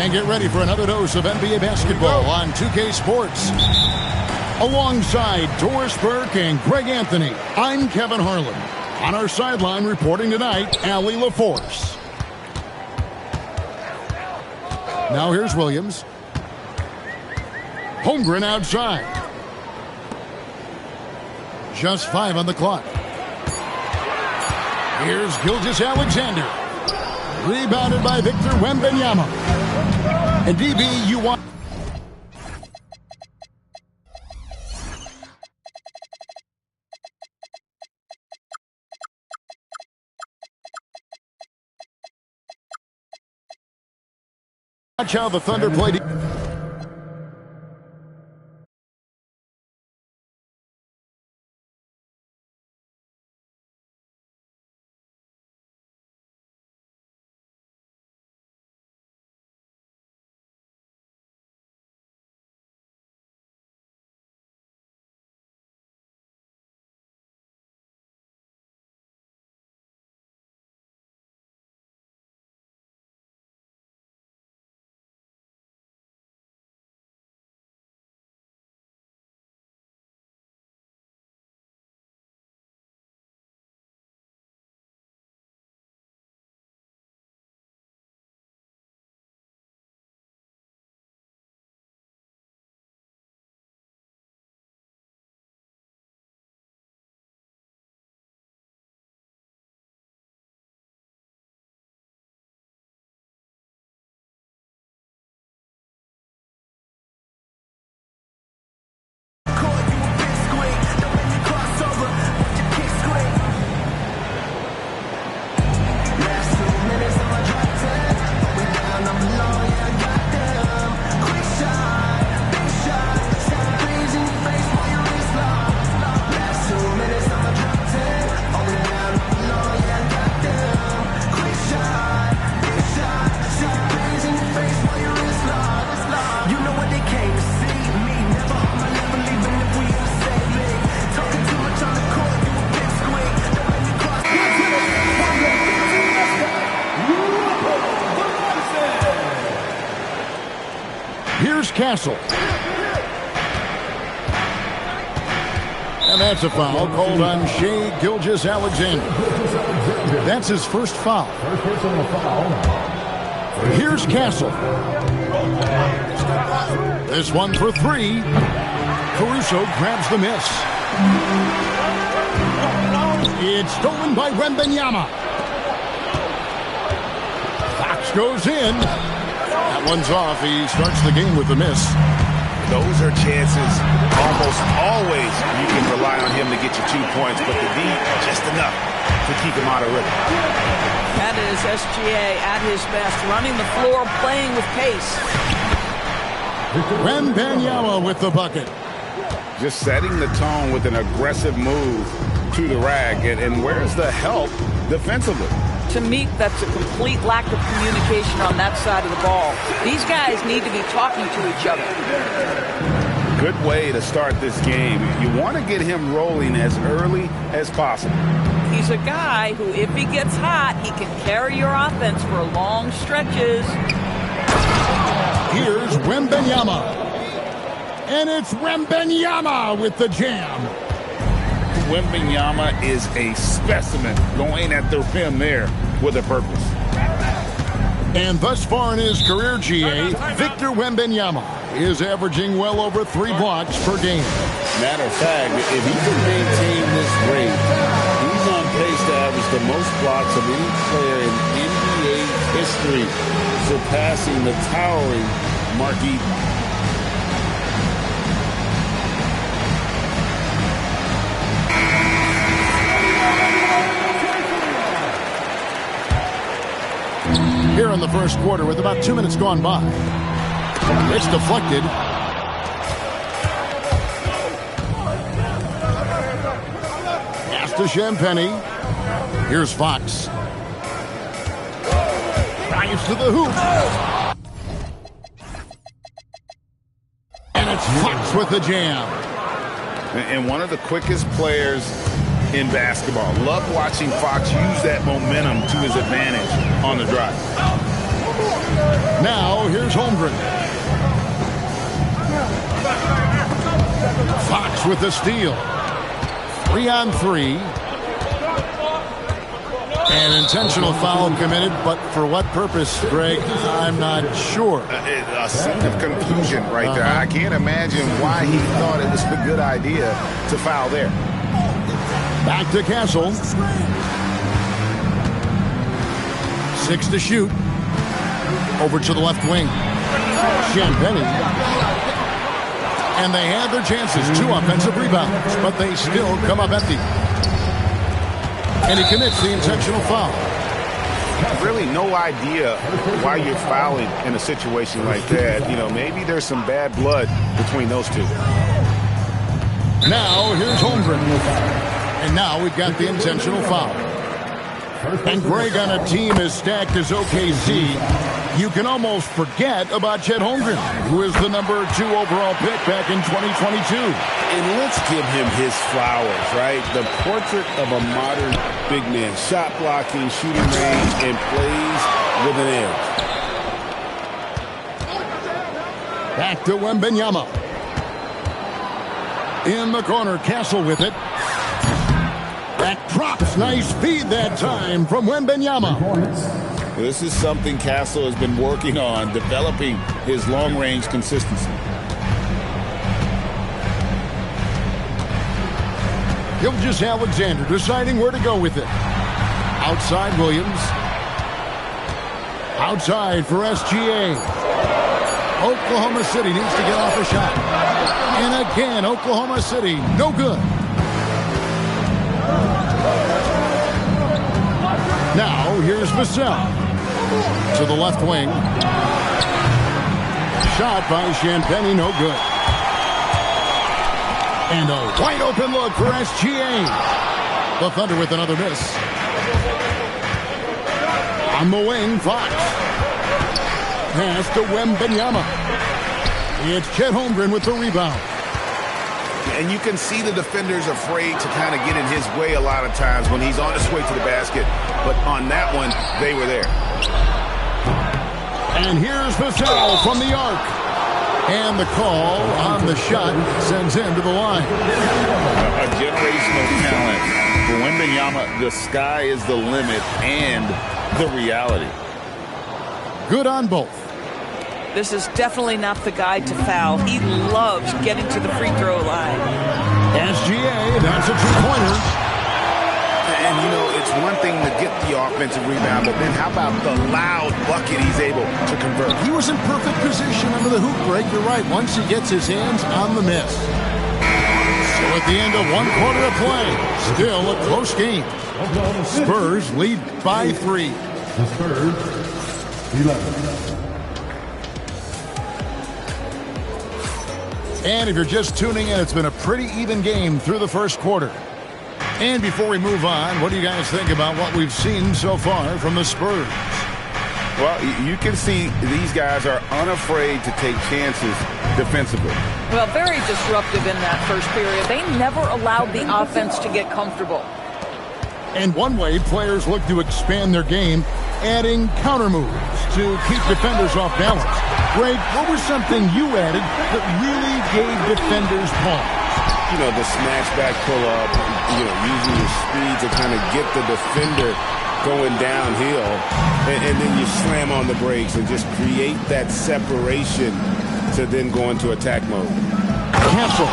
And get ready for another dose of NBA basketball on 2K Sports. Alongside Doris Burke and Greg Anthony, I'm Kevin Harlan. On our sideline reporting tonight, Allie LaForce. Now here's Williams. Holmgren outside. Just 5 on the clock. Here's Gilgeous-Alexander. Rebounded by Victor Wembanyama. And DB, you want... Watch how the Thunder played... Here's Castle. And that's a foul called on Shai Gilgeous-Alexander. That's his first foul. Here's Castle. This one for 3. Caruso grabs the miss. It's stolen by Wembanyama. Fox goes in. That one's off. He starts the game with the miss. Those are chances almost always you can rely on him to get you 2 points, but the D, just enough to keep him out of rhythm. That is SGA at his best, running the floor, playing with pace. Wembanyama with the bucket. Just setting the tone with an aggressive move to the rack, and where's the help defensively? To me, that's a complete lack of communication on that side of the ball. These guys need to be talking to each other. Good way to start this game. You want to get him rolling as early as possible. He's a guy who, if he gets hot, he can carry your offense for long stretches. Here's Wembanyama. And it's Wembanyama with the jam. Wembanyama is a specimen going at the rim there with a purpose. And thus far in his career, GA, Victor Wembanyama is averaging well over 3 blocks per game. Matter of fact, if he can maintain this rate, he's on pace to average the most blocks of any player in NBA history, surpassing the towering Mark Eaton. Here in the first quarter with about 2 minutes gone by. It's deflected. Pass to Champagny. Here's Fox. Drives to the hoop. And it's Fox with the jam. And one of the quickest players in basketball. Love watching Fox use that momentum to his advantage on the drive. Now, here's Holmgren. Fox with the steal. 3-on-3. An intentional foul committed, but for what purpose, Greg? I'm not sure. A scene of confusion right there. I can't imagine why he thought it was a good idea to foul there. Back to Castle. 6 to shoot. Over to the left wing. Champagny. And they had their chances. 2 offensive rebounds, but they still come up empty. And he commits the intentional foul. Really no idea why you're fouling in a situation like that. You know, maybe there's some bad blood between those two. Now, here's Holmgren. And now we've got the intentional foul. And Greg, on a team as stacked as OKC, you can almost forget about Chet Holmgren, who is the number 2 overall pick back in 2022. And let's give him his flowers, right? The portrait of a modern big man. Shot blocking, shooting range, and plays with an edge. Back to Wembanyama. In the corner, Castle with it. That drops. Nice feed that time from Wembanyama. This is something Castle has been working on, developing his long-range consistency. Gilgeous-Alexander deciding where to go with it. Outside Williams. Outside for SGA. Oklahoma City needs to get off a shot. And again, Oklahoma City, no good. Now, here's Vassell. To the left wing. Shot by Champagny, no good. And a wide open look for SGA. The Thunder with another miss. On the wing, Fox. Pass to Wembanyama. It's Chet Holmgren with the rebound. And you can see the defenders afraid to kind of get in his way a lot of times when he's on his way to the basket. But on that one, they were there. And here's Vassell from the arc. And the call on the shot sends him to the line. A generational talent. For Wembanyama, the sky is the limit and the reality. Good on both. This is definitely not the guy to foul. He loves getting to the free throw line. SGA, that's a two-pointer. And, you know, it's one thing to get the offensive rebound, but then how about the loud bucket he's able to convert? He was in perfect position under the hoop break. You're right. Once he gets his hands on the miss. So at the end of 1 quarter of play, still a close game. Spurs lead by 3. The Spurs, 11. And if you're just tuning in, it's been a pretty even game through the first quarter. And before we move on, what do you guys think about what we've seen so far from the Spurs? Well, you can see these guys are unafraid to take chances defensively. Well, very disruptive in that first period. They never allowed the offense to get comfortable. And one way players look to expand their game, adding counter moves to keep defenders off balance. Greg, what was something you added that really gave defenders pause? You know, the smash back pull-up, you know, using your speed to kind of get the defender going downhill, and then you slam on the brakes and just create that separation to then go into attack mode. Castle.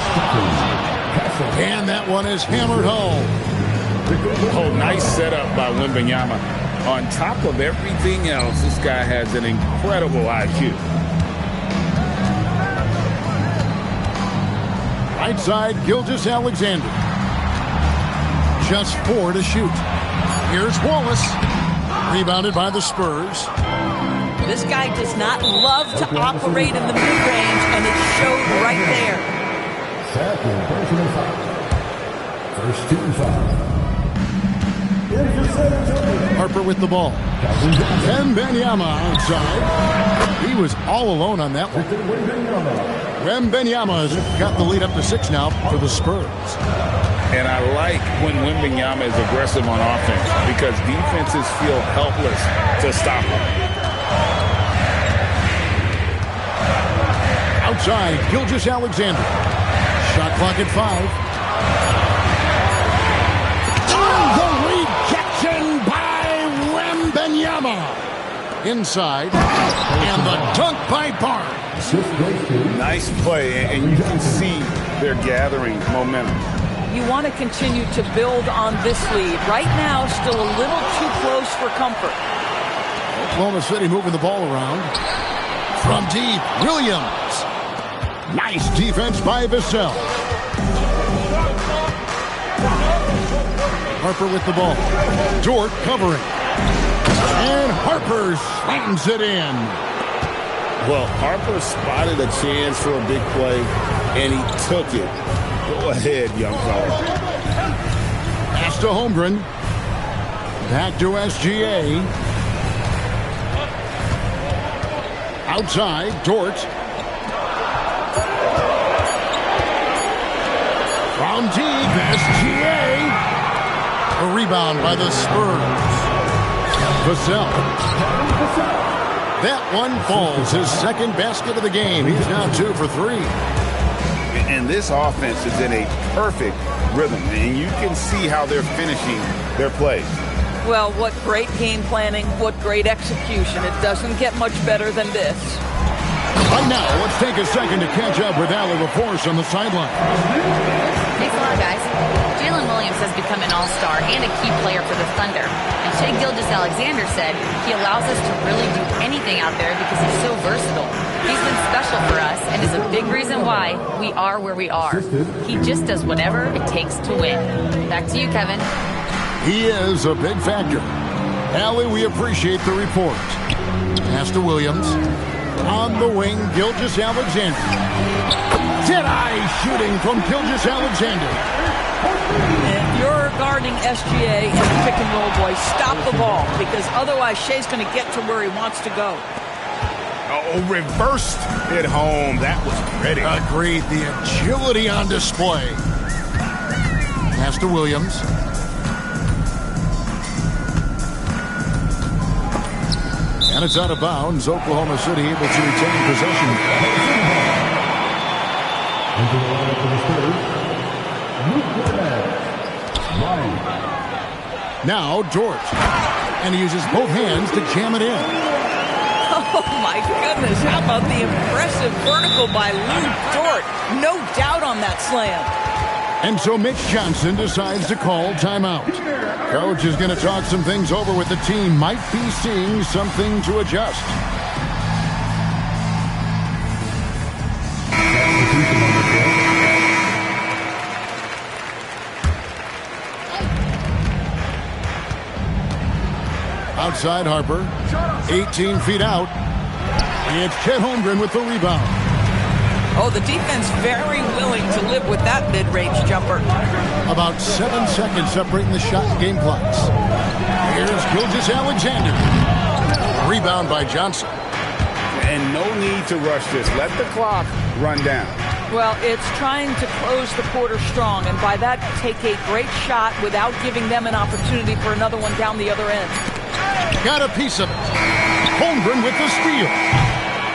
And that one is hammered home. Oh, nice setup by Wembanyama. On top of everything else, this guy has an incredible IQ. Right side, Gilgeous-Alexander. Just 4 to shoot. Here's Wallace. Rebounded by the Spurs. This guy does not love to operate in the mid-range, and it showed right there. Second personal foul. First team foul. Harper with the ball. Wembanyama outside. He was all alone on that one. Wembanyama's got the lead up to 6 now for the Spurs. And I like when Wembanyama is aggressive on offense because defenses feel helpless to stop him. Outside, Gilgeous-Alexander. Shot clock at 5. The rejection by Wembanyama. Inside, and the dunk by Barnes. Nice play, and you can see they're gathering momentum. You want to continue to build on this lead. Right now, still a little too close for comfort. Oklahoma City moving the ball around. From deep, Williams. Nice defense by Vassell. Harper with the ball. Dort covering. And Harper slams it in. Well, Harper spotted a chance for a big play, and he took it. Go ahead, young fella. Pass to Holmgren. Back to SGA. Outside, Dort. From deep, SGA. A rebound by the Spurs. Vassell. That one falls. His second basket of the game. He's now 2 for 3. And this offense is in a perfect rhythm, and you can see how they're finishing their plays. Well, what great game planning, what great execution. It doesn't get much better than this. Right now, let's take a second to catch up with Allie LaForce on the sideline. Thanks a lot, guys. Jalen Williams has become an all-star and a key player for the Thunder. And Shai Gilgeous-Alexander said he allows us to really do anything out there because he's so versatile. He's been special for us and is a big reason why we are where we are. He just does whatever it takes to win. Back to you, Kevin. He is a big factor. Allie, we appreciate the report. Pass to Williams. On the wing, Gilgeous-Alexander. Dead-eye shooting from Gilgeous-Alexander. If you're guarding SGA in the pick and roll, boys, stop the ball, because otherwise Shai's going to get to where he wants to go. Oh, reversed it home. That was pretty. Agreed. The agility on display. Pass to Williams. And it's out of bounds. Oklahoma City able to retain possession. Now Dort. And he uses both hands to jam it in. Oh, my goodness. How about the impressive vertical by Lou Dort? No doubt on that slam. And so Mitch Johnson decides to call timeout. Coach is going to talk some things over with the team. Might be seeing something to adjust. Outside Harper. 18 feet out. It's Chet Holmgren with the rebound. Oh, the defense very willing to live with that mid-range jumper. About 7 seconds separating the shot and game clocks. Here's Gilgeous-Alexander. Rebound by Johnson. And no need to rush this. Let the clock run down. Well, it's trying to close the quarter strong, and by that, take a great shot without giving them an opportunity for another one down the other end. Got a piece of it. Holmgren with the steal.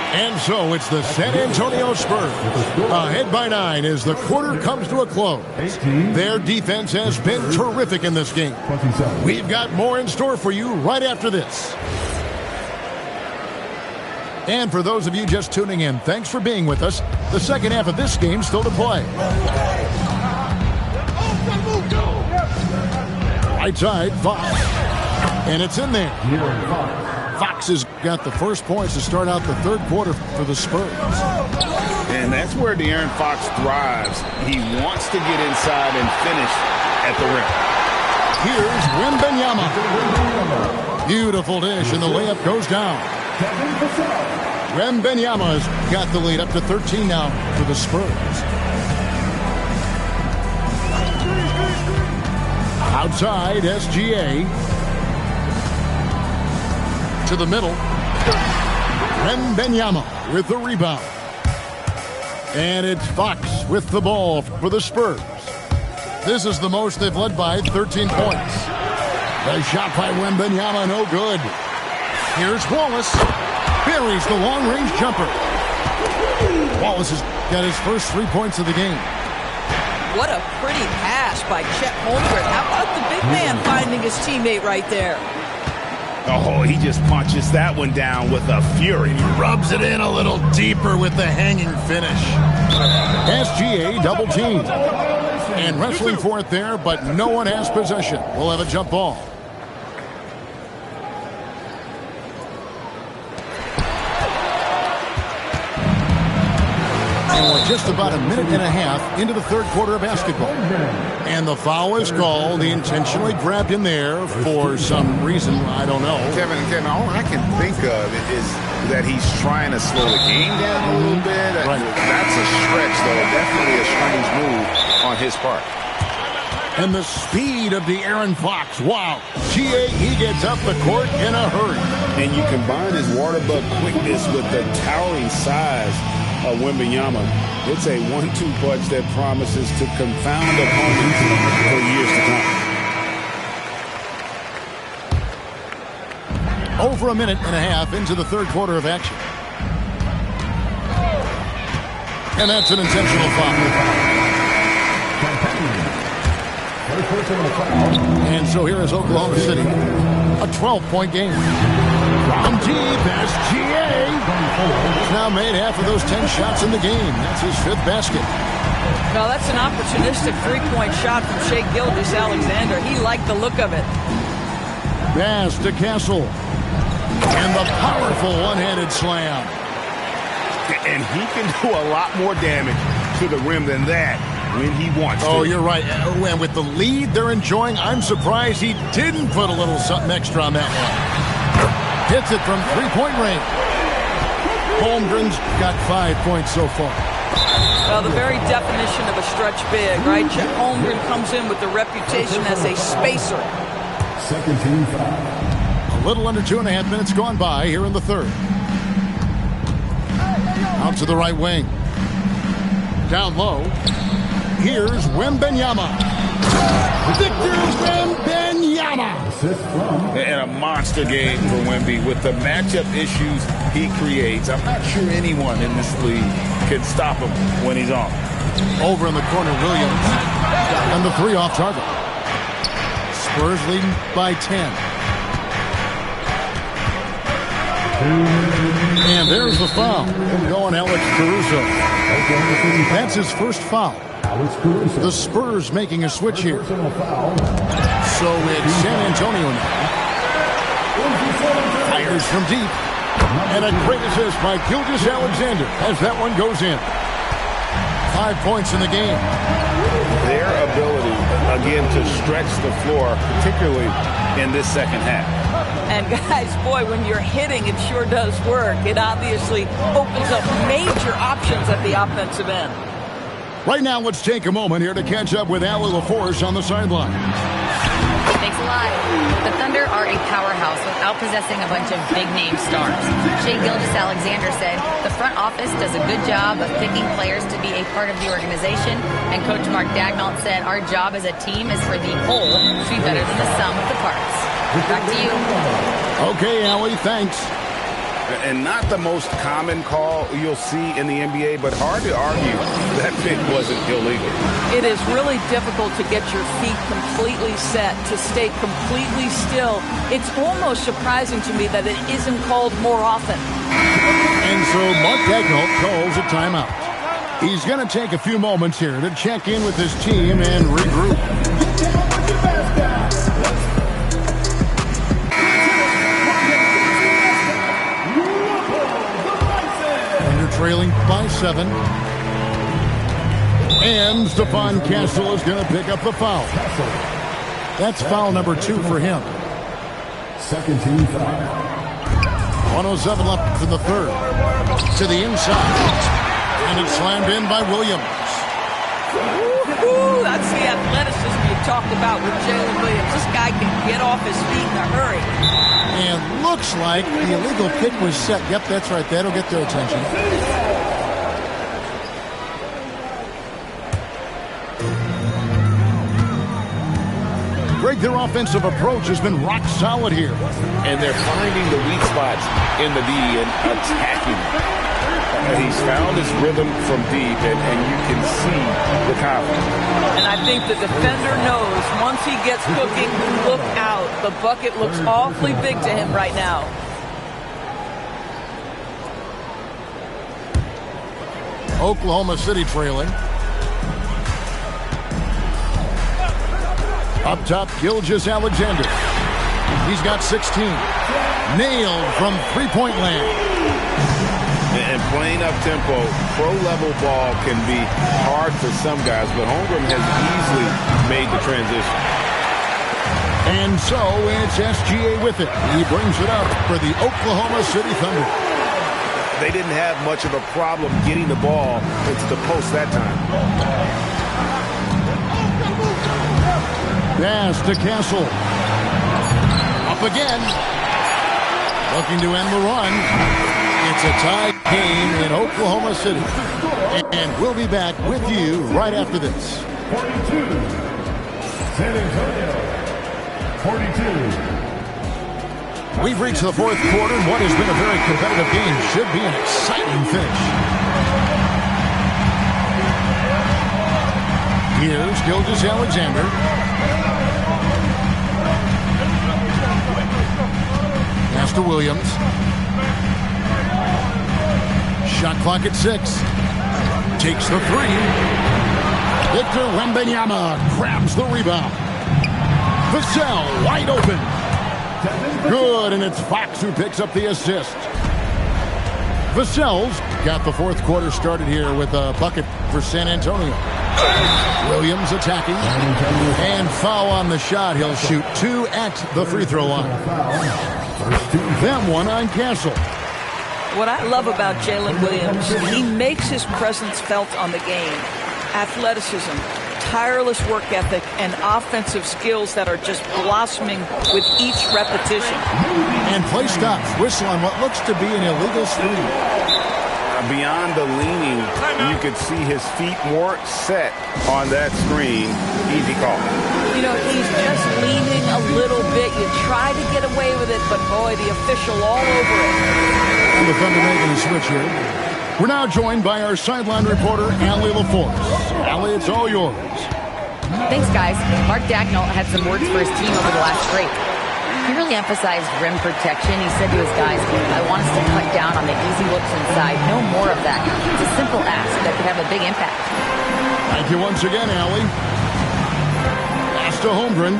And so it's the San Antonio Spurs ahead by 9 as the quarter comes to a close. Their defense has been terrific in this game. We've got more in store for you right after this. And for those of you just tuning in, thanks for being with us. The second half of this game still to play. Right side, Fox. And it's in there. Fox has got the first points to start out the third quarter for the Spurs. And that's where De'Aaron Fox thrives. He wants to get inside and finish at the Here's Wembanyama. Beautiful dish, and the layup goes down. Wembanyama's got the lead up to 13 now for the Spurs. Outside, SGA. To the middle. Wembanyama with the rebound. And it's Fox with the ball for the Spurs. This is the most they've led by 13 points. The shot by Wembanyama, no good. Here's Wallace. Buries the long-range jumper. Wallace has got his first 3 points of the game. What a pretty pass by Chet Holmgren. How about the big man finding his teammate right there? Oh, he just punches that one down with a fury. He rubs it in a little deeper with the hanging finish. SGA double team. And wrestling for it there, but no one has possession. We'll have a jump ball. And we're just about a minute and a half into the third quarter of basketball. And the foul is called. He intentionally grabbed him there for some reason. I don't know. Kevin, all I can think of is that he's trying to slow the game down a little bit. Right. That's a stretch, though. Definitely a strange move on his part. And the speed of the Aaron Fox. Wow. GA, he gets up the court in a hurry. And you combine his water bug quickness with the towering size of Wembanyama. It's a 1-2 punch that promises to confound opponents for years to come. Over a minute and a half into the third quarter of action. And that's an intentional foul. And so here is Oklahoma City. A 12-point game. From deep, SGA. He's now made half of those 10 shots in the game. That's his fifth basket. Well, that's an opportunistic three-point shot from Shai Gilgeous-Alexander. He liked the look of it. Pass to Castle. And the powerful one-handed slam. And he can do a lot more damage to the rim than that when he wants to. Oh, you're right. And with the lead they're enjoying, I'm surprised he didn't put a little something extra on that one. Hits it from three-point range. Holmgren's got 5 points so far. Well, the very definition of a stretch big, right? Chet Holmgren comes in with the reputation as a spacer. Second team foul. A little under 2.5 minutes gone by here in the third. Out to the right wing. Down low. Here's Wembanyama. Victor Wembanyama. And a monster game for Wemby with the matchup issues he creates. I'm not sure anyone in this league can stop him when he's on. Over in the corner, Williams. And the three off target. Spurs leading by 10. And there's the foul. Going Alex Caruso. That's his first foul. The Spurs making a switch here. So it's San Antonio now. Fires from deep. And a great assist by Gilgeous-Alexander as that one goes in. 5 points in the game. Their ability, again, to stretch the floor, particularly in this second half. And guys, boy, when you're hitting, it sure does work. It obviously opens up major options at the offensive end. Right now, let's take a moment here to catch up with Allie LaForce on the sideline. Thanks a lot. The Thunder are a powerhouse without possessing a bunch of big-name stars. Shai Gilgeous-Alexander said, the front office does a good job of picking players to be a part of the organization, and Coach Mark Dagnall said, our job as a team is for the whole to be better than the sum of the parts. Back to you. Okay, Allie, thanks. And not the most common call you'll see in the NBA, but hard to argue that pick wasn't illegal. It is really difficult to get your feet completely set, to stay completely still. It's almost surprising to me that it isn't called more often. And so Mark Dagnall calls a timeout. He's going to take a few moments here to check in with his team and regroup. Trailing by 7. And Stephon Castle is going to pick up the foul. That's foul number 2 for him. Second team foul. 107 left in the third. To the inside. And it's slammed in by Williams. Ooh, that's the athleticism you talked about with Jalen Williams. This guy can get off his feet in a hurry. And looks like the illegal pick was set. Yep, that's right. That'll get their attention. Greg, their offensive approach has been rock solid here. And they're finding the weak spots in the D and attacking. He's found his rhythm from deep, and you can see the confidence. And I think the defender knows once he gets cooking, look out. The bucket looks awfully big to him right now. Oklahoma City trailing. Up top, Gilgeous-Alexander. He's got 16. Nailed from three-point land. And playing up-tempo, pro-level ball can be hard for some guys, but Holmgren has easily made the transition. And so it's SGA with it. He brings it up for the Oklahoma City Thunder. They didn't have much of a problem getting the ball into the post that time. Pass to Castle. Up again. Looking to end the run. It's a tie game in Oklahoma City. And we'll be back with you right after this. 42. San Antonio. 42. We've reached the fourth quarter, and what has been a very competitive game should be an exciting finish. Here's Gilgeous-Alexander. Pass to Williams. Shot clock at 6. Takes the three. Victor Wembanyama grabs the rebound. Vassell wide open. Good, and it's Fox who picks up the assist. Vassell's got the fourth quarter started here with a bucket for San Antonio. Williams attacking. And foul on the shot. He'll shoot 2 at the free throw line. That one on Castle. What I love about Jalen Williams, he makes his presence felt on the game. Athleticism, tireless work ethic, and offensive skills that are just blossoming with each repetition. And play stops. Whistle on what looks to be an illegal screen. Beyond the leaning, you could see his feet more set on that screen. Easy call. You know, he's just leaning a little bit. You try to get away with it, but boy, the official all over it. The Thunder making a switch here. We're now joined by our sideline reporter, Allie LaForce. Allie, it's all yours. Thanks, guys. Mark Dagnall had some words for his team over the last break. He really emphasized rim protection. He said to his guys, I want us to cut down on the easy looks inside. No more of that. It's a simple ask that could have a big impact. Thank you once again, Allie. Pass to Holmgren.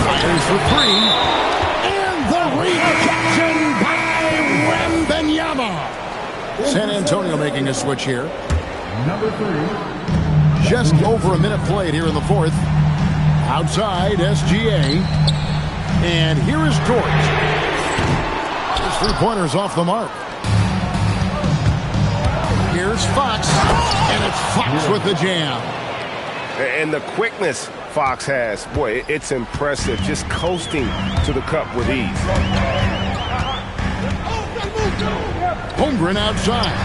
Fires for three. And the rejection by Wembanyama. San Antonio making a switch here. Number 3. Just over a minute played here in the fourth. Outside, SGA. And here is Dort. His three-pointer's off the mark. Here's Fox. And it's Fox with the jam. And the quickness Fox has, boy, it's impressive. Just coasting to the cup with ease. Holmgren outside.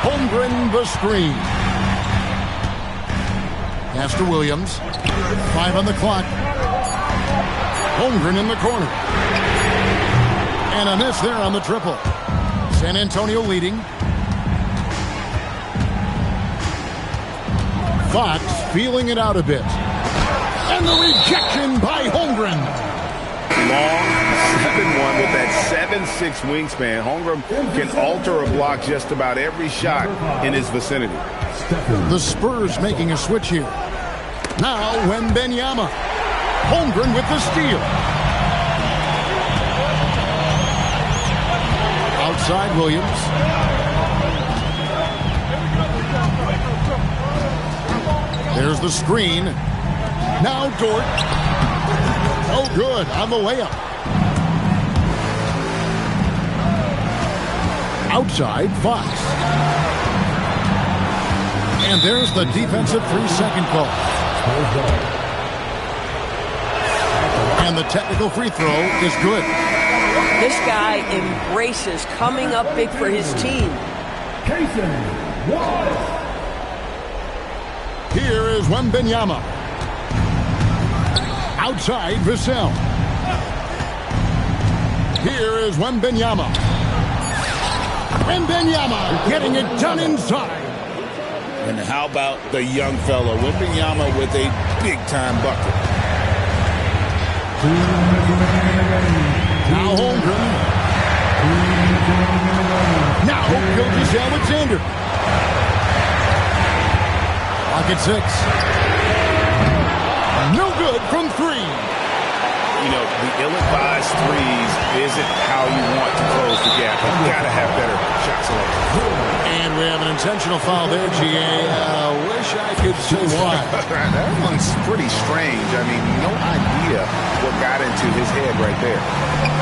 Holmgren the screen. Pass to Williams. 5 on the clock. Holmgren in the corner. And a miss there on the triple. San Antonio leading. Fox feeling it out a bit. And the rejection by Holmgren. Long 7-1 with that 7'6" wingspan. Holmgren can alter a block just about every shot in his vicinity. The Spurs making a switch here. Now Wembanyama. Holmgren with the steal. Outside Williams. There's the screen. Now Dort. Oh, good on the layup. Outside Fox. And there's the defensive 3-second call. And the technical free throw is good. This guy embraces coming up big for his team. Here is Wembanyama. Outside Vassell. Here is Wembanyama. Wembanyama getting it done inside. And how about the young fella, Wembanyama, with a big-time bucket. Now Holmgren. Now Gilgeous-Alexander. Clock at 6. No good from 3. You know, the ill-advised threes isn't how you want to close the gap. You've got to have better shot selection. And we have an intentional foul there, GA. Wish I could say why. That one's pretty strange. I mean, no idea what got into his head right there.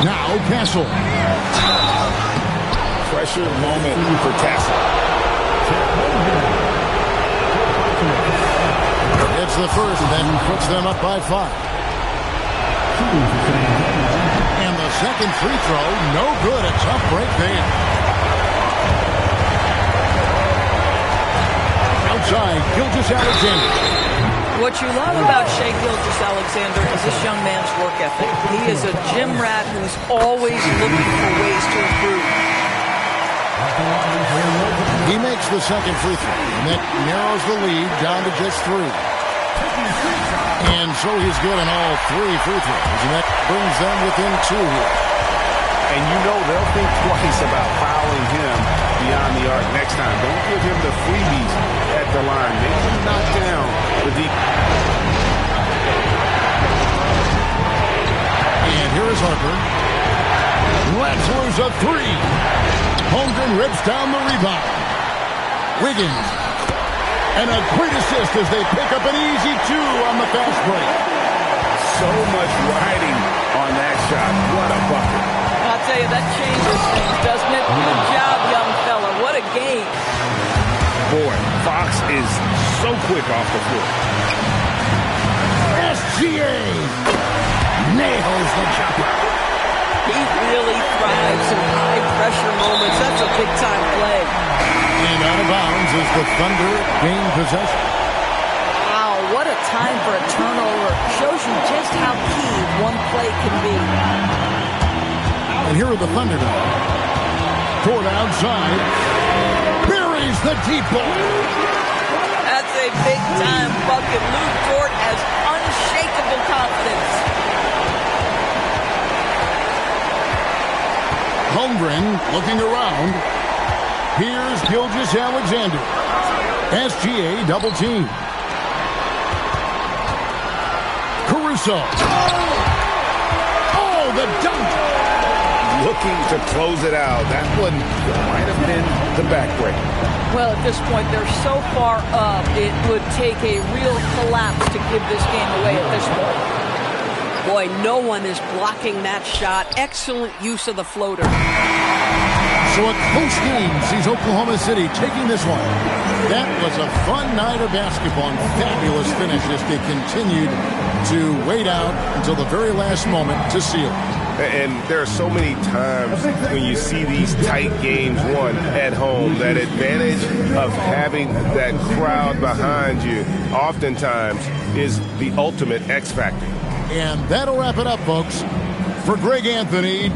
Now Castle. Pressure moment for Castle. It's the first, then puts them up by 5. And the second free throw, no good. A tough break there. Outside, Gilgeous-Alexander. What you love about Shai Gilgeous-Alexander is this young man's work ethic. He is a gym rat who's always looking for ways to improve. He makes the second free throw, and that narrows the lead down to just 3. And so he's getting all 3 free throws, and that brings them within 2 here. And you know they'll think twice about fouling him beyond the arc next time. Don't give him the freebies at the line. Make him knock down the deep. And here is Harper. Let's lose a 3. Holmgren rips down the rebound. Wiggins. And a great assist as they pick up an easy 2 on the fast break. So much riding on that shot. What a bucket. I'll tell you, that changes things, doesn't it? Good job, young fella. What a game. Boy, Fox is so quick off the floor. SGA nails the jumper. He really thrives in high-pressure moments. That's a big-time play. And out of bounds as the Thunder gain possession. Wow, what a time for a turnover. Shows you just how key one play can be. And here are the Thunder now. Toward outside. Buries the deep ball. That's a big-time bucket. Luke Dort has unshakable confidence. Holmgren looking around. Here's Gilgeous-Alexander. SGA double team. Caruso. Oh, the dunk. Looking to close it out. That one might have been the backbreak. Well, at this point, they're so far up, it would take a real collapse to give this game away at this point. Boy, no one is blocking that shot. Excellent use of the floater. So a close game sees Oklahoma City taking this one. That was a fun night of basketball and fabulous finish as they continued to wait out until the very last moment to seal it. And there are so many times when you see these tight games won at home, that advantage of having that crowd behind you oftentimes is the ultimate X factor. And that'll wrap it up, folks. For Greg Anthony.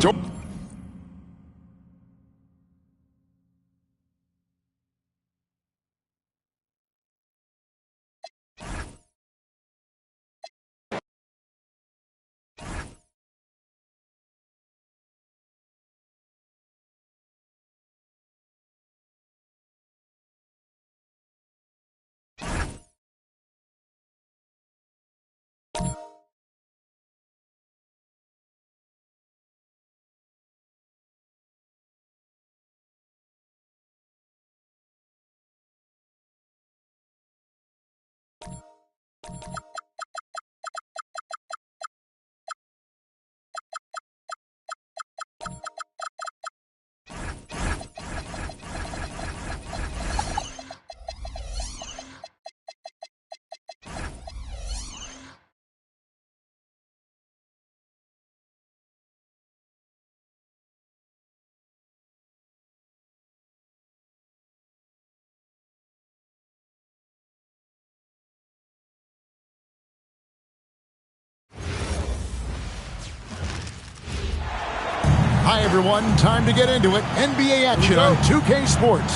Hi, everyone. Time to get into it. NBA action on 2K Sports.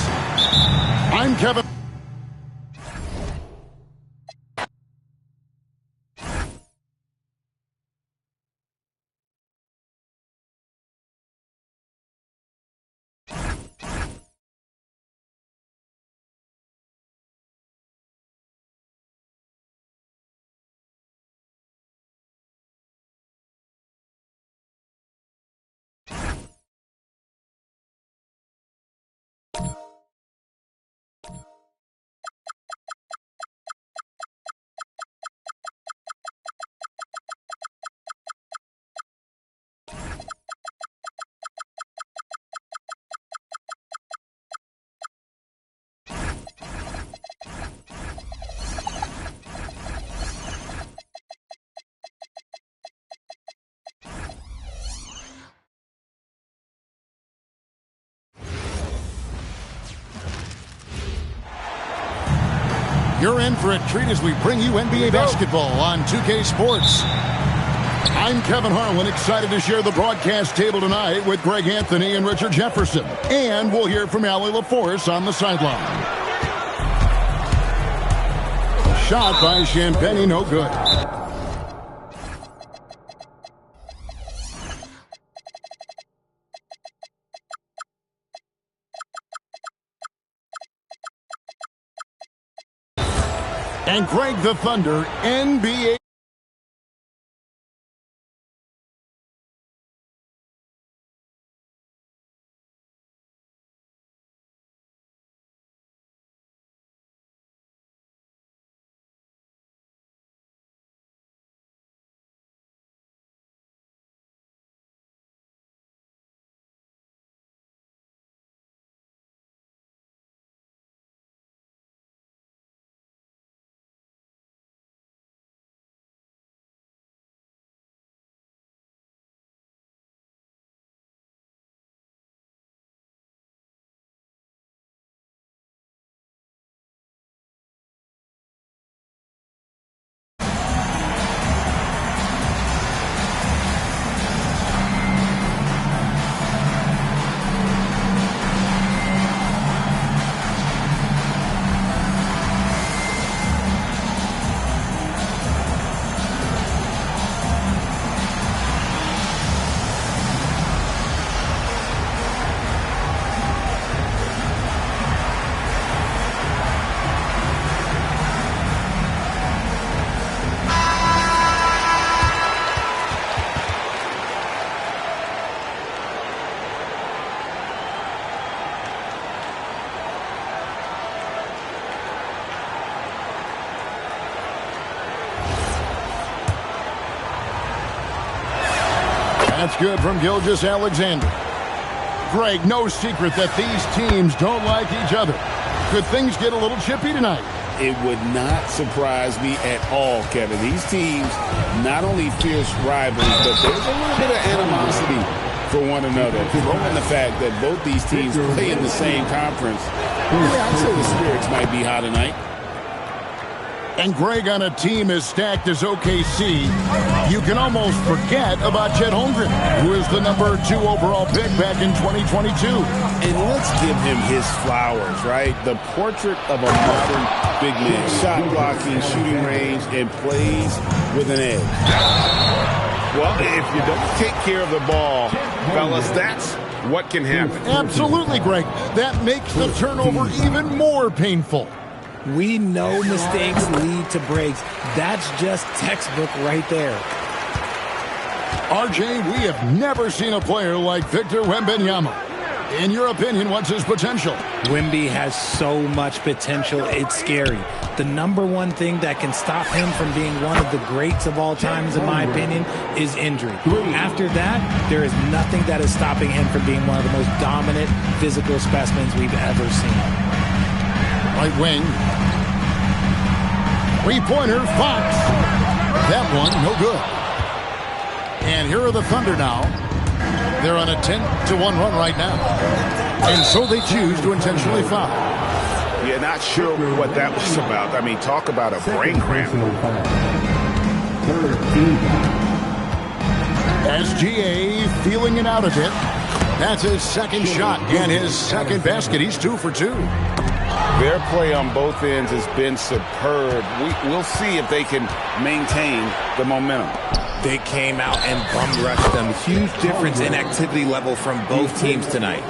I'm Kevin. You're in for a treat as we bring you NBA basketball on 2K Sports. I'm Kevin Harlan, excited to share the broadcast table tonight with Greg Anthony and Richard Jefferson. And we'll hear from Allie LaForce on the sideline. Shot by Champagny, no good. And Greg the Thunder, NBA. That's good from Gilgeous-Alexander. Greg, no secret that these teams don't like each other. Could things get a little chippy tonight? It would not surprise me at all, Kevin. These teams not only fierce rivals, but there's a little bit of animosity for one another. Throw in the fact that both these teams play in the same conference. Yeah, I'd say the spirits might be high tonight. And Greg, on a team as stacked as OKC, you can almost forget about Chet Holmgren, who is the #2 overall pick back in 2022. And let's give him his flowers, right? The portrait of a modern big man. Shot blocking, shooting range, and plays with an edge. Well, if you don't take care of the ball, fellas, that's what can happen. Absolutely, Greg. That makes the turnover even more painful. We know mistakes lead to breaks. That's just textbook right there. RJ, we have never seen a player like Victor Wembanyama. In your opinion, what's his potential? Wemby has so much potential, it's scary. The #1 thing that can stop him from being one of the greats of all times, in my opinion, is injury. After that, there is nothing that is stopping him from being one of the most dominant physical specimens we've ever seen. Right wing. Three-pointer, Fox. That one, no good. And here are the Thunder now. They're on a 10-1 run right now. And so they choose to intentionally foul. Yeah, not sure what that was about. I mean, talk about a brain cramp. SGA feeling it out a bit. That's his second shot and his second basket. He's 2 for 2. Their play on both ends has been superb. We'll see if they can maintain the momentum. They came out and bum rushed them. Huge difference in activity level from both teams tonight.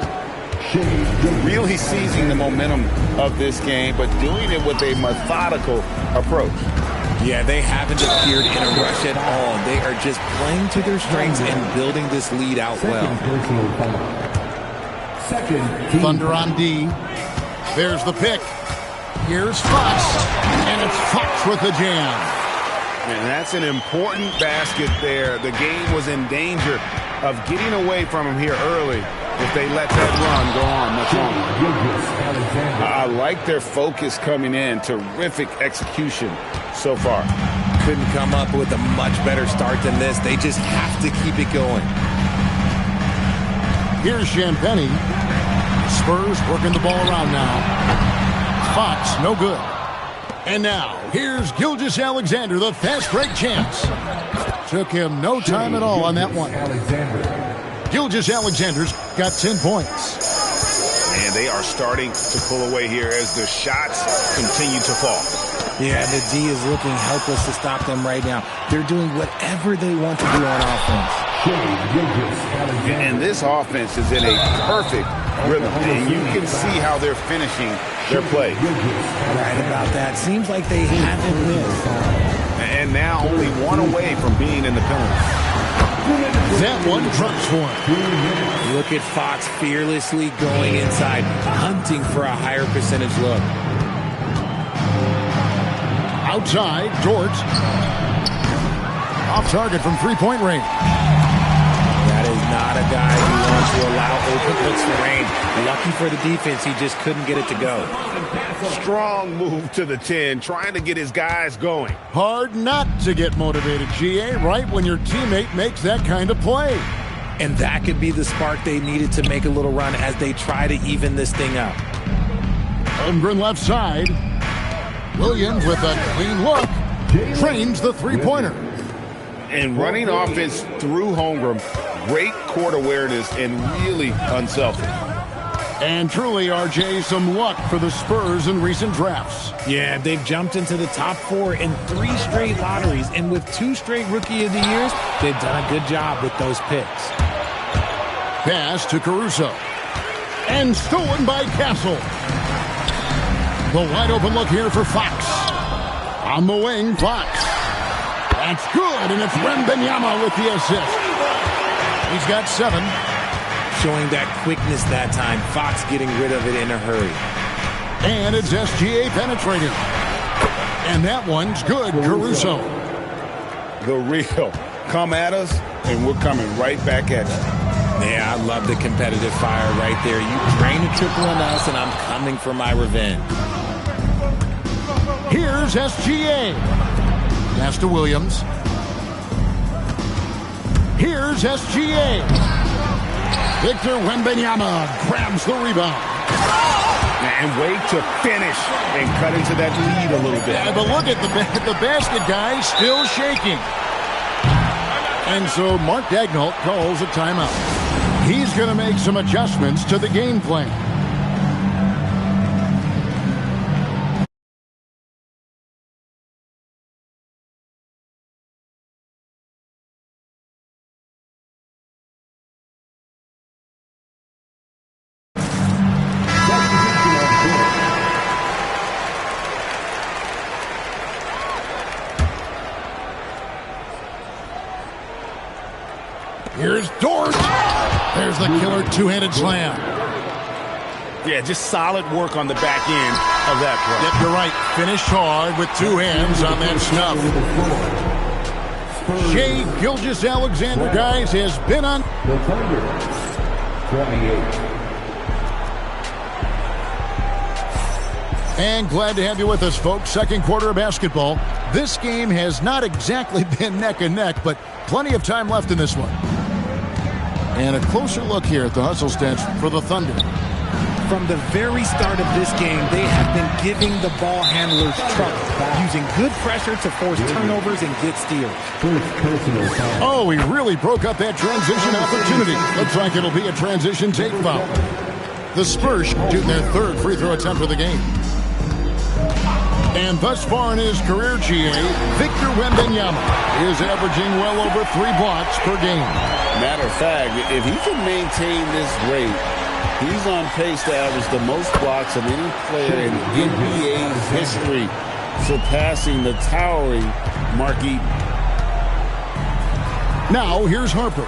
Really seizing the momentum of this game, but doing it with a methodical approach. Yeah, they haven't appeared in a rush at all. They are just playing to their strengths and building this lead out well. Thunder on D. There's the pick. Here's Fox. And it's Fox with the jam. And that's an important basket there. The game was in danger of getting away from him here early if they let that run go on much longer. I like their focus coming in. Terrific execution so far. Couldn't come up with a much better start than this. They just have to keep it going. Here's Champagny. Spurs working the ball around now. Fox, no good. And now, here's Gilgeous-Alexander, the fast break chance. Took him no time at all on that one. Gilgeous-Alexander's got 10 points. And they are starting to pull away here as the shots continue to fall. Yeah, the D is looking helpless to stop them right now. They're doing whatever they want to do on offense. And this offense is in a perfect rhythm. And you can see how they're finishing their play. Right about that. Seems like they haven't missed. And now only one away from being in the penalty. That one drops one. Look at Fox fearlessly going inside, hunting for a higher percentage look. Outside, Dort. Off target from three-point range. That is not a guy who wants to allow open looks for rain. Lucky for the defense, he just couldn't get it to go. Strong move to the 10, trying to get his guys going. Hard not to get motivated, GA, right when your teammate makes that kind of play. And that could be the spark they needed to make a little run as they try to even this thing up. Holmgren left side. Williams with a clean look. Trains the three-pointer. And running offense through Holmgren, great court awareness and really unselfish. And truly, RJ, some luck for the Spurs in recent drafts. Yeah, they've jumped into the top 4 in 3 straight lotteries, and with 2 straight Rookie of the Years, they've done a good job with those picks. Pass to Caruso. And stolen by Castle. The wide open look here for Fox. On the wing, Fox. That's good, and it's Wembanyama with the assist. He's got 7. Showing that quickness that time. Fox getting rid of it in a hurry. And it's SGA penetrating. And that one's good, Caruso. The real. Come at us, and we're coming right back at you. Yeah, I love the competitive fire right there. You drain a triple on us, and I'm coming for my revenge. Here's SGA. Pass to Williams. Here's SGA. Victor Wembanyama grabs the rebound. And wait to finish and cut into that lead a little bit. Yeah, but look at the basket guy still shaking. And so Mark Daigneault calls a timeout. He's going to make some adjustments to the game plan. Here's Dort. There's the killer two-handed slam. Yeah, just solid work on the back end of that play. Yep, you're right. Finished hard with 2 hands on that snub. Shai Gilgeous-Alexander, guys, has been on. The Thunder, 28. And glad to have you with us, folks. Second quarter of basketball. This game has not exactly been neck and neck, but plenty of time left in this one. And a closer look here at the hustle stats for the Thunder. From the very start of this game, they have been giving the ball handlers trouble, using good pressure to force turnovers and get steals. Oh, he really broke up that transition opportunity. Looks like it'll be a transition take foul. The Spurs shooting their third free throw attempt of the game. And thus far in his career, GA, Victor Wembanyama is averaging well over 3 blocks per game. Matter of fact, if he can maintain this rate, he's on pace to average the most blocks of any player in NBA history, surpassing the towering Mark Eaton. Now, here's Harper.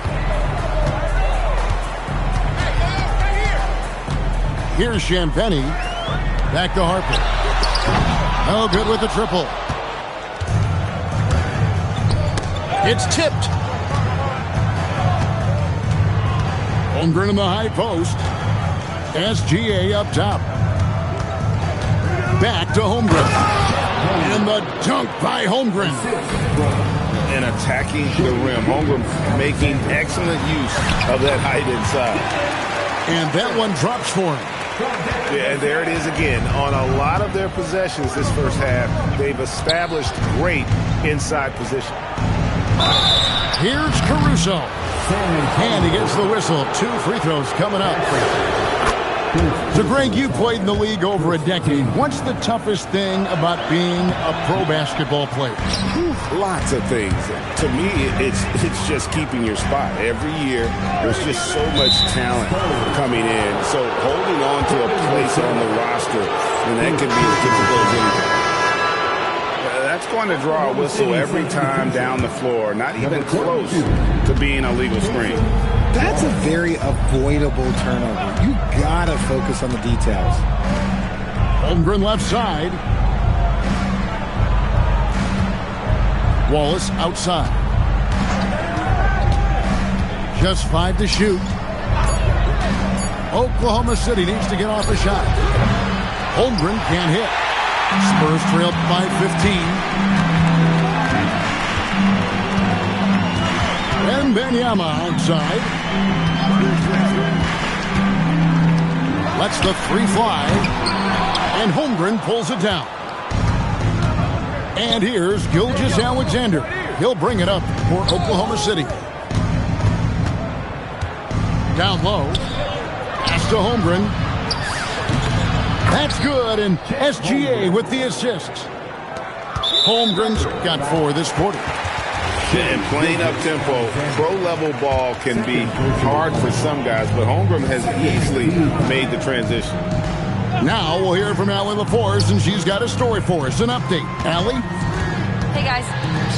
Here's Champagny. Back to Harper. Oh, good with the triple. It's tipped. Holmgren in the high post. SGA up top. Back to Holmgren. And the dunk by Holmgren. And attacking the rim. Holmgren making excellent use of that height inside. And that one drops for him. Yeah, and there it is again. On a lot of their possessions this first half, they've established great inside position. Here's Caruso. And he gets the whistle. 2 free throws coming up. So, Greg, you played in the league over a decade. What's the toughest thing about being a pro basketball player? Lots of things. To me, it's just keeping your spot. Every year, there's just so much talent coming in. So holding on to a place on the roster, and that can be as difficult as anything. That's going to draw a whistle every time down the floor, not even close to being a legal screen. That's a very avoidable turnover. You gotta focus on the details. Holmgren left side. Wallace outside. Just 5 to shoot. Oklahoma City needs to get off a shot. Holmgren can't hit. Spurs trail by 15. Wembanyama outside. Lets the 3 fly. And Holmgren pulls it down. And here's Gilgeous-Alexander. He'll bring it up for Oklahoma City. Down low. Pass to Holmgren. That's good, and SGA with the assist. Holmgren's got 4 this quarter. And playing up-tempo, pro-level ball can be hard for some guys, but Holmgren has easily made the transition. Now we'll hear from Allie LaForce, and she's got a story for us. An update. Allie? Hey, guys.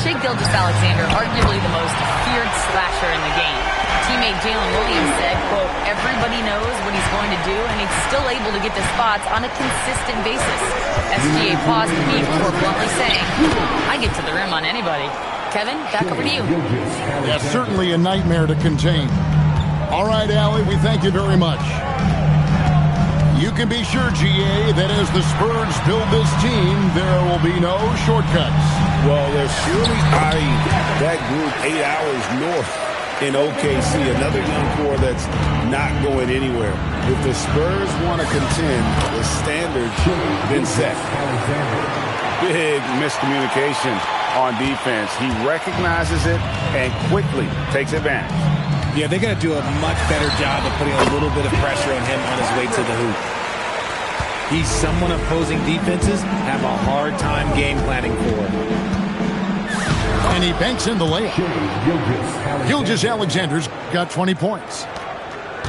Shai Gilgeous-Alexander, arguably the most feared slasher in the game. Teammate Jalen Williams said, quote, everybody knows what he's going to do, and he's still able to get to spots on a consistent basis. SGA paused the beat before bluntly saying, I get to the rim on anybody. Kevin, back over to you. Yeah, certainly a nightmare to contain. All right, Allie, we thank you very much. You can be sure, GA, that as the Spurs build this team, there will be no shortcuts. Well, they're surely eyeing that group 8 hours north in OKC, another young core that's not going anywhere. If the Spurs want to contend, the standard's been set. Big miscommunication on defense. He recognizes it and quickly takes advantage. Yeah, they're going to do a much better job of putting a little bit of pressure on him on his way to the hoop. He's someone opposing defenses have a hard time game planning for. And he banks in the layup. Gilgeous-Alexander's got 20 points.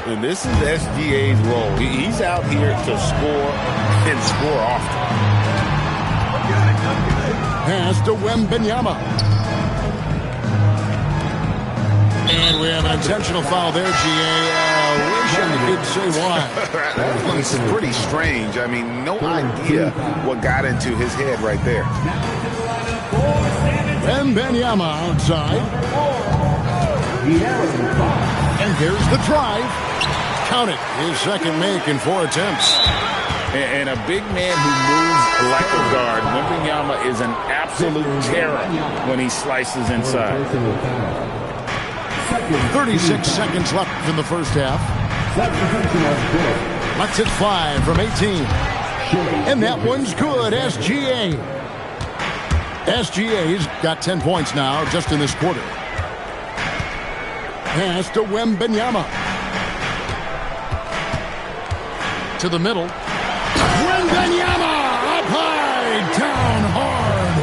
And this is SGA's role. He's out here to score and score often. Pass to Wembanyama. And we have an intentional foul there, GA. Wish I could say why. That one's pretty strange. I mean, no idea what got into his head right there. Wembanyama outside. And here's the drive. Count it. His second make in 4 attempts. And a big man who moves like a guard. Wembanyama is an absolute terror when he slices inside. 36 seconds left in the first half. Lets it fly from 18. And that one's good. SGA. SGA's got 10 points now just in this quarter. Pass to Wembanyama. To the middle. Wembanyama up high, down hard.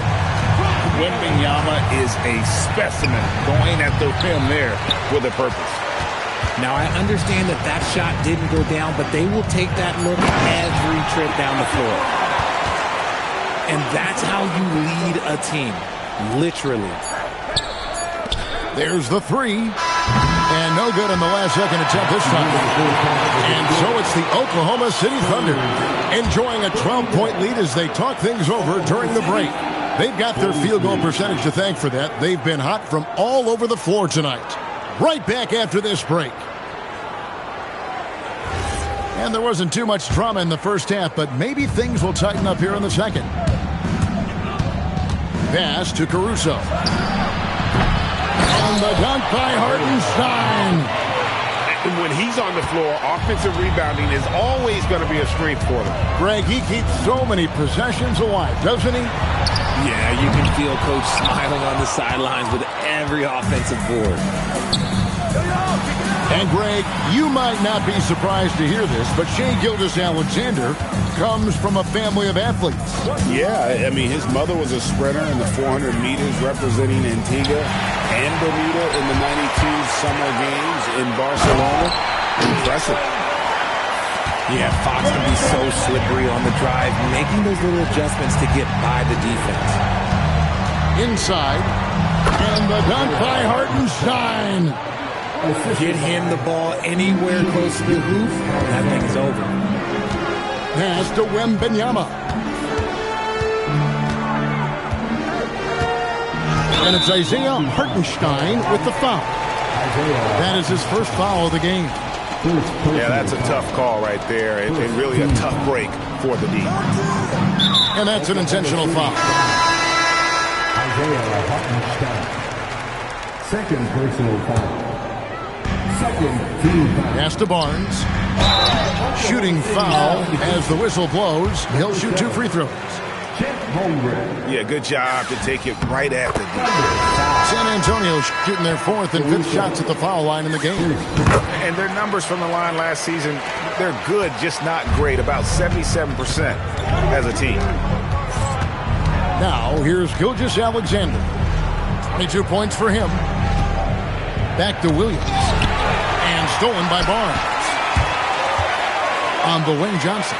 Wembanyama is a specimen going at the rim there with a purpose. Now, I understand that that shot didn't go down, but they will take that look every trip down the floor. And that's how you lead a team, literally. There's the three. And no good on the last second attempt this time. And so it's the Oklahoma City Thunder enjoying a 12-point lead as they talk things over during the break. They've got their field goal percentage to thank for that. They've been hot from all over the floor tonight. Right back after this break. And there wasn't too much drama in the first half, but maybe things will tighten up here in the second. Pass to Caruso. And the dunk by Hartenstein. When he's on the floor, offensive rebounding is always going to be a strength for them. Greg, he keeps so many possessions alive, doesn't he? Yeah, you can feel Coach smiling on the sidelines with every offensive board. And Greg, you might not be surprised to hear this, but Shai Gilgeous-Alexander comes from a family of athletes. Yeah, I mean, his mother was a sprinter in the 400 meters representing Antigua and Bermuda in the 92 Summer Games in Barcelona. Impressive. Yeah, Fox can be so slippery on the drive, making those little adjustments to get by the defense. Inside, and the dunk by Hartenstein. Get him the ball anywhere close to the hoop, that thing is over. Pass to Wembanyama. And it's Isaiah Hartenstein with the foul. That is his first foul of the game. Yeah, that's a tough call right there, and really a tough break for the D. And that's an intentional foul. Isaiah Hartenstein. Second personal foul. Second team foul. Pass to Barnes. Shooting foul as the whistle blows. He'll shoot 2 free throws. Yeah, good job to take it right at the D. San Antonio shooting their 4th and 5th shots at the foul line in the game. And their numbers from the line last season, they're good, just not great, about 77% as a team. Now, here's Gilgeous-Alexander. 22 points for him. Back to Williams. And stolen by Barnes. On the wing, Johnson.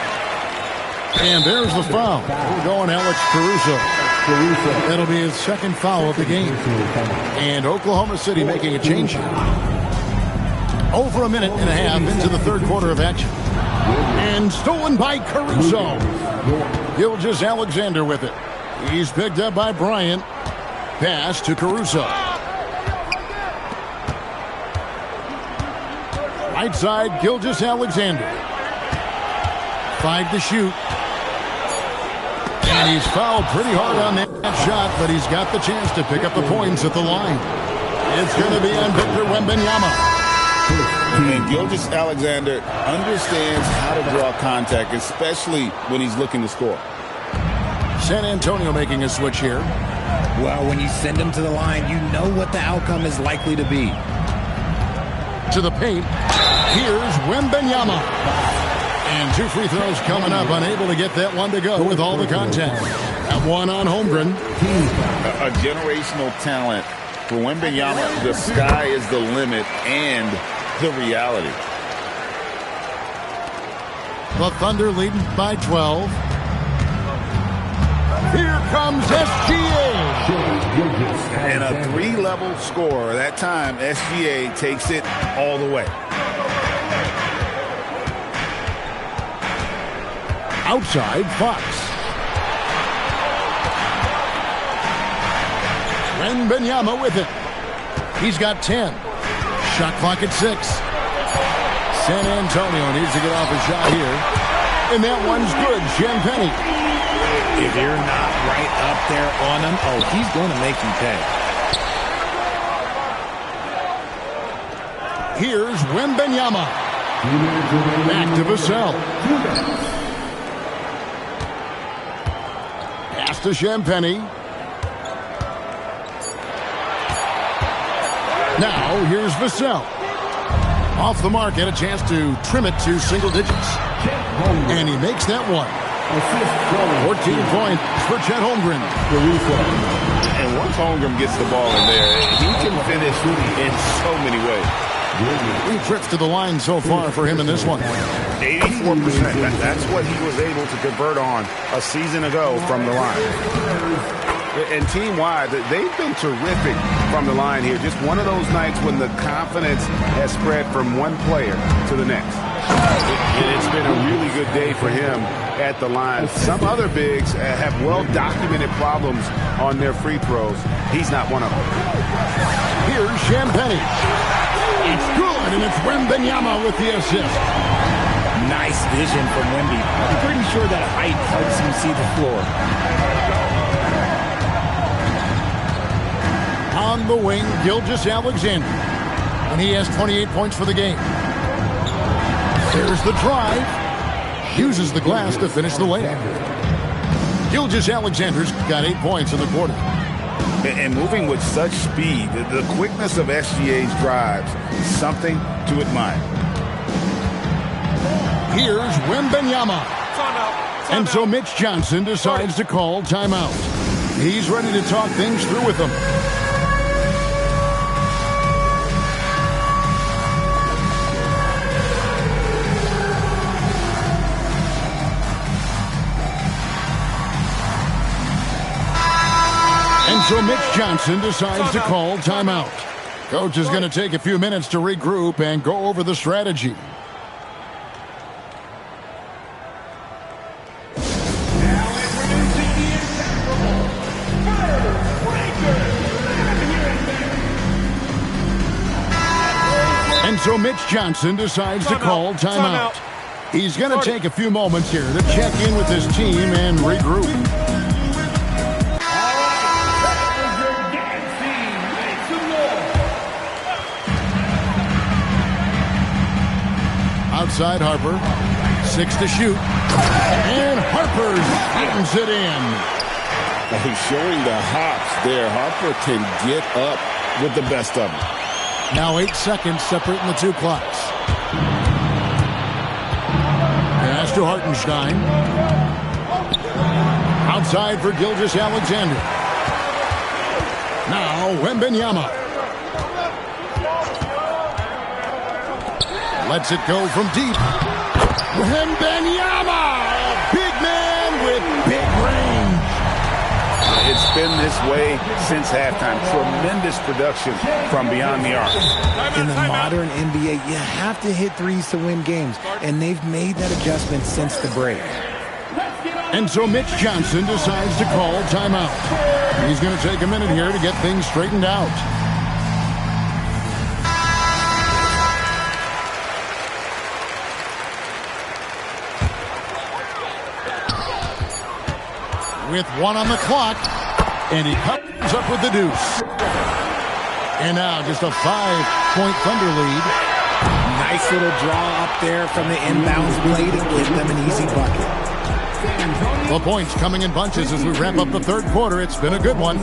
And there's the foul. We're going Alex Caruso. That'll be his second foul of the game. And Oklahoma City making a change here. Over a minute and a half into the third quarter of action. And stolen by Caruso. Gilgeous-Alexander with it. He's picked up by Bryant. Pass to Caruso. Right side, Gilgeous-Alexander. 5 to shoot. And he's fouled pretty hard on that shot, but he's got the chance to pick up the points at the line. It's going to be on Victor Wembanyama. And Gilgeous-Alexander understands how to draw contact, especially when he's looking to score. San Antonio making a switch here. Well, when you send him to the line, you know what the outcome is likely to be. To the paint. Here's Wembanyama. And 2 free throws coming up, unable to get that one to go with all the contact. That one on Holmgren. A generational talent. For Wembanyama, the sky is the limit and the reality. The Thunder leading by 12. Here comes SGA. And a 3-level scorer. That time, SGA takes it all the way. Outside, Fox. Wembanyama with it. He's got 10. Shot clock at 6. San Antonio needs to get off a shot here. And that one's good. Champagny. If you're not right up there on him, oh, he's going to make you pay. Here's Wembanyama. Back to Vassell. Pass to Champagny. Now, here's Vassell. Off the mark, had a chance to trim it to single digits. And he makes that one. 14 points for Chet Holmgren. And once Holmgren gets the ball in there, he can finish in so many ways. 3 trips to the line so far for him in this one. 84%. That's what he was able to convert on a season ago from the line. And team-wide, they've been terrific from the line here. Just one of those nights when the confidence has spread from one player to the next. And it's been a really good day for him at the line. Some other bigs have well-documented problems on their free throws. He's not one of them. Here's Champagny. It's good, and it's Wembanyama with the assist. Nice vision from Wemby. I'm pretty sure that height helps him see the floor. On the wing, Gilgeous-Alexander. And he has 28 points for the game. There's the drive. Uses the glass to finish the layup. Gilgeous-Alexander's got 8 points in the quarter. And moving with such speed, the quickness of SGA's drives is something to admire. Here's Wembanyama. And so Mitch Johnson decides to call timeout. He's ready to talk things through with them. And so Mitch Johnson decides to call timeout. Coach is going to take a few minutes to regroup and go over the strategy. And so Mitch Johnson decides to call timeout. He's going to take a few moments here to check in with his team and regroup. Outside Harper, 6 to shoot, and Harper slams it in. He's showing the hops there. Harper can get up with the best of them. Now 8 seconds separating the two clocks. Pass to Hartenstein. Outside for Gilgeous-Alexander. Now Wembanyama. Lets it go from deep. Wembanyama! Big man with big range. It's been this way since halftime. Tremendous production from beyond the arc. In the modern NBA, you have to hit threes to win games, and they've made that adjustment since the break. And so Mitch Johnson decides to call timeout. He's going to take a minute here to get things straightened out. With 1 on the clock, and he comes up with the deuce. And now just a 5-point Thunder lead. Nice little draw up there from the inbounds play to give them an easy bucket. The points coming in bunches as we wrap up the third quarter. It's been a good one.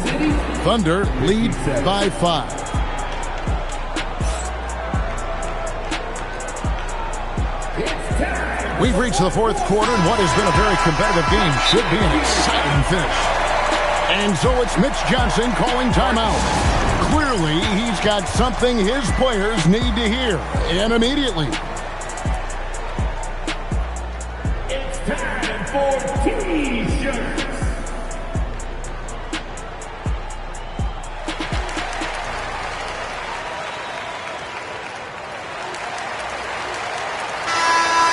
Thunder lead by 5. We've reached the fourth quarter, and what has been a very competitive game should be an exciting finish. And so it's Mitch Johnson calling timeout. Clearly, he's got something his players need to hear, and immediately. It's time for T-shirts.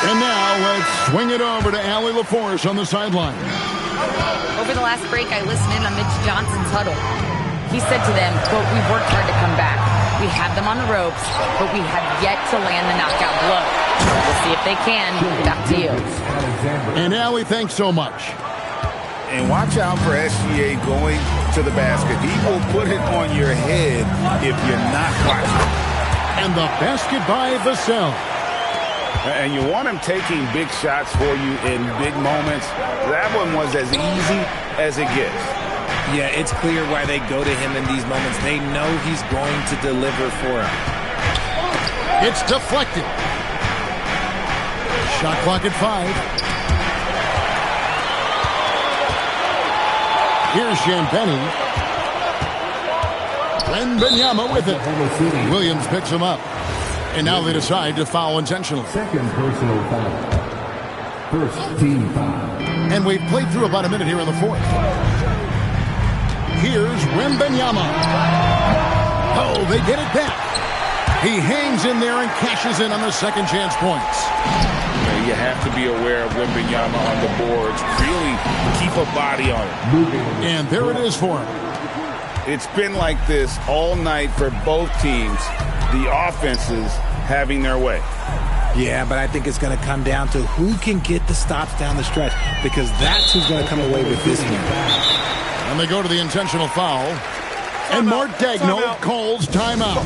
And now let's swing it over to Allie LaForce on the sideline. Over the last break, I listened in on Mitch Johnson's huddle. He said to them, quote, "We've worked hard to come back. We have them on the ropes, but we have yet to land the knockout blow. We'll see if they can." Back to you. And Allie, thanks so much. And watch out for SGA going to the basket. He will put it on your head if you're not watching. And the basket by Vassell. And you want him taking big shots for you in big moments. That one was as easy as it gets. Yeah, it's clear why they go to him in these moments. They know he's going to deliver for them. It's deflected. Shot clock at 5. Here's Champagny. Wembanyama with it. Williams picks him up. And now they decide to foul intentionally. Second personal foul. First team foul. And we've played through about a minute here in the fourth. Here's Wembanyama. Oh, they get it back. He hangs in there and cashes in on the second chance points. You have to be aware of Wembanyama on the boards. Really keep a body on it. And there it is for him. It's been like this all night for both teams. The offenses having their way. Yeah, but I think it's going to come down to who can get the stops down the stretch, because that's who's going to come away with this game. And they go to the intentional foul. And Mark Daigneault calls timeout.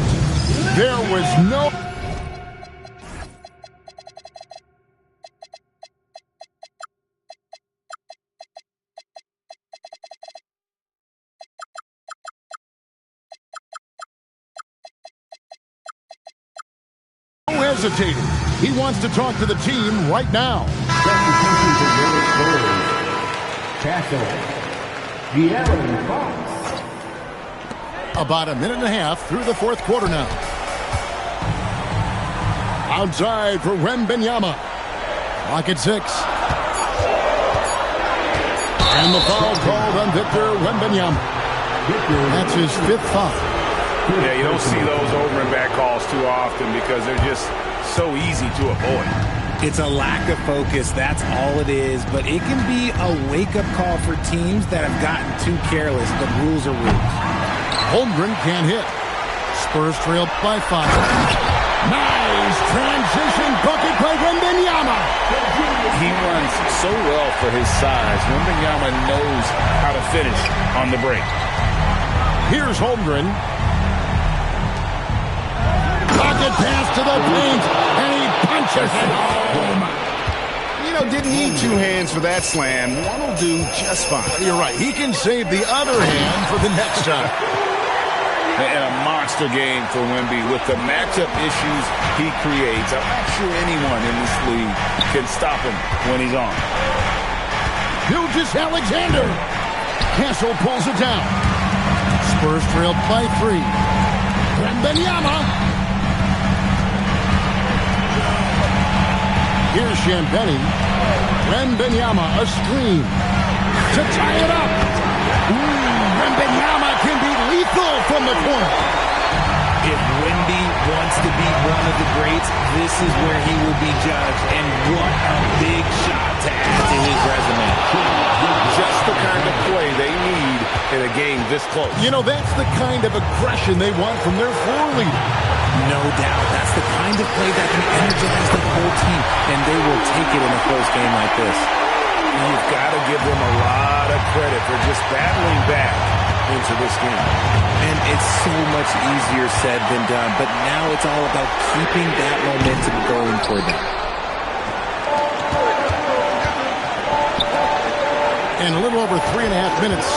There was no... hesitating. He wants to talk to the team right now. About a minute and a half through the fourth quarter now. Outside for Wembanyama. Clock at 6. And the foul called on Victor Wembanyama. That's his 5th foul. Yeah, you don't see those over and back calls too often because they're just so easy to avoid. It's a lack of focus, that's all it is. But it can be a wake-up call for teams that have gotten too careless, but rules are rules. Holmgren can't hit. Spurs trail by 5. Nice transition bucket by Wembanyama. He runs so well for his size. Wembanyama knows how to finish on the break. Here's Holmgren. Pocket pass to the paint, and he punches it home. You know, didn't need 2 hands for that slam. One will do just fine. You're right. He can save the other hand for the next time. And a monster game for Wemby with the matchup issues he creates. I'm not sure anyone in this league can stop him when he's on. Gilgeous-Alexander. Castle pulls it down. Spurs trailed by 3. Wembanyama. Here's Champagny. Wembanyama, a screen to tie it up. Wembanyama can be lethal from the corner. If Wemby wants to be one of the greats, this is where he will be judged. And what a big shot to add to his resume. Just the kind of play they need in a game this close. You know, that's the kind of aggression they want from their floor leader. No doubt. That's the kind of play that can energize the whole team, and they will take it in a close game like this. You've got to give them a lot of credit for just battling back into this game. And it's so much easier said than done, but now it's all about keeping that momentum going for them. And a little over 3.5 minutes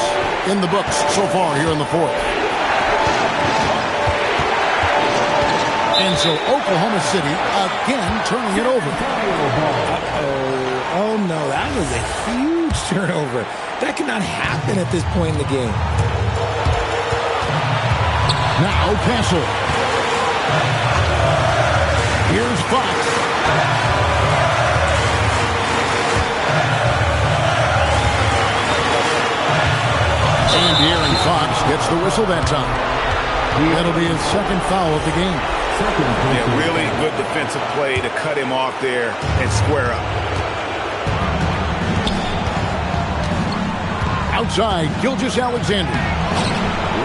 in the books so far here in the fourth. And so Oklahoma City again turning it over. Oh no, that was a huge turnover. That cannot happen at this point in the game. Now Castle. Here's Fox. And De'Aaron Fox gets the whistle that time. That'll be his 2nd foul of the game. Yeah, really good defensive play to cut him off there and square up. Outside, Gilgeous-Alexander.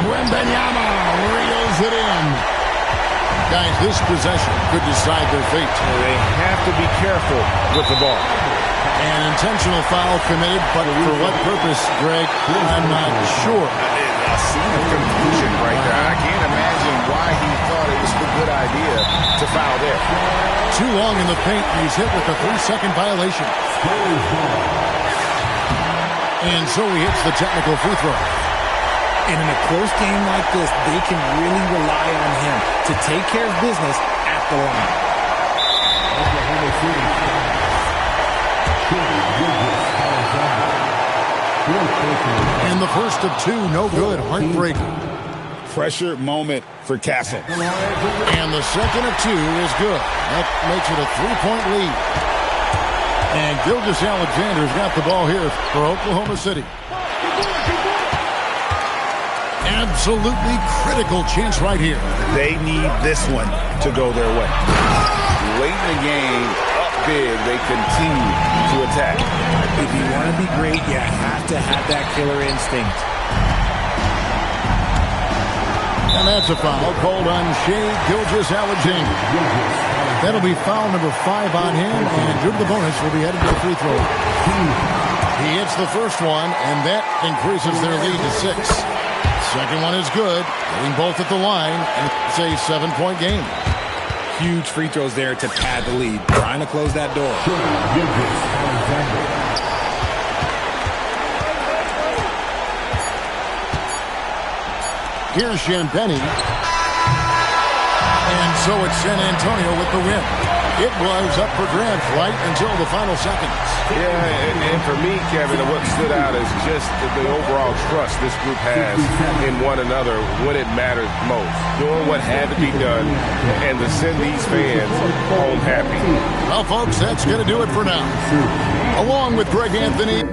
Wembanyama reels it in. Guys, this possession could decide their fate. They have to be careful with the ball. An intentional foul committed, but for what purpose, Greg? I'm not sure. I see the confusion right there. I can't imagine why he thought it was a good idea to foul there. too long in the paint, and he's hit with a 3-second violation. And so he hits the technical free throw. And in a close game like this, they can really rely on him to take care of business at the line. And the first of two, no good, heartbreaking. Pressure moment for Castle. And the second of two is good. That makes it a 3-point lead. And Gilgeous-Alexander's got the ball here for Oklahoma City. Absolutely critical chance right here. They need this one to go their way. Late in the game, up big, they continue to attack. If you want to be great, you have to have that killer instinct. And that's a foul called on Shai Gilgeous-Alexander. That'll be foul number 5 on him, and due to the bonus, will be headed to the free throw. He hits the first one, and that increases their lead to 6. Second one is good, getting both at the line, and it's a 7-point game. Huge free throws there to pad the lead, trying to close that door. Here's Shambeni. And so it's San Antonio with the win. It was up for grabs right until the final seconds. Yeah, and for me, Kevin, what stood out is just the overall trust this group has in one another when it matters most. Doing what had to be done and to send these fans home happy. Well, folks, that's going to do it for now. Along with Greg Anthony.